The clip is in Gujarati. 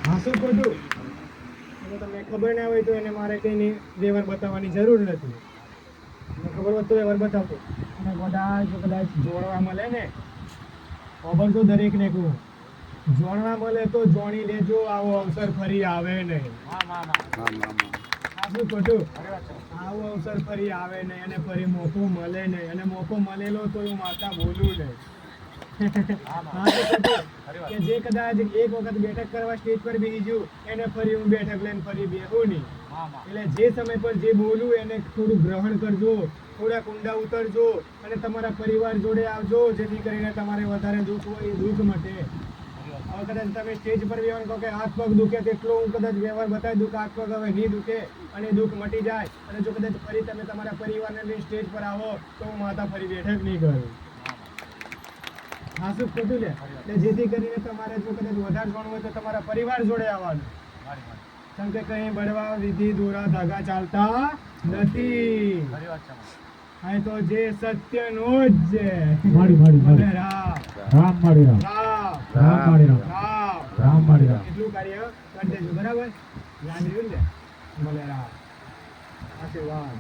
હા શું ખોટું? અને તમને ખબર ના હોય તો એને મારે કઈ વ્યવહાર બતાવવાની જરૂર નથી. મને ખબર હોત તો વ્યવહાર બતાવતો. અને કદાચ જોડવા મળે ને, ખબર તો દરેકને કહું, જોડવા મળે તો જોણી લેજો, આવો અવસર ફરી આવે નહીં. શું ખોટું? આવો અવસર ફરી આવે નહીં અને ફરી મોકો મળે નહીં, અને મોકો મળેલો તો હું માતા બોલું નહીં. કે જે કદાચ એક વખત બેઠક કરવા સ્ટેજ પર બેસી ગયું, એને ફરી હું બેઠક લઈને ફરી બેહું નહીં. એટલે જે સમય પર જે બોલું એને થોડું ગ્રહણ કરજો, થોડા કુંડા ઉતરજો અને તમારા પરિવાર જોડે આવજો, જેથી કરીને તમારે વધારે દુઃખ હોય એ દુઃખ મટે. હવે કદાચ તમે સ્ટેજ પર બેવાનું કહો કે હાથ પગ દુખે, તેટલો હું કદાચ વ્યવહાર બતાવી દઉં કે હાથ પગ હવે નહીં દુખે અને દુઃખ મટી જાય. અને જો કદાચ ફરી તમે તમારા પરિવારને લઈને સ્ટેજ પર આવો તો હું માતા ફરી બેઠક નહીં કરું. હા શું ખોટું લે? એટલે જેથી કરીને તમારે જો કદાચ વધારે જોવાનું હોય તો તમારા પરિવાર જોડે આવવાનું. કેમ કે કઈ બળવા વિધિ દોરા ધાગા ચાલતા નથી. હા તો જે સત્યનો જ છે. એટલું કાર્ય કરી દેજો, બરાબર? યાદ રહ્યું ને? ભલે રામ. આશીર્વાદ.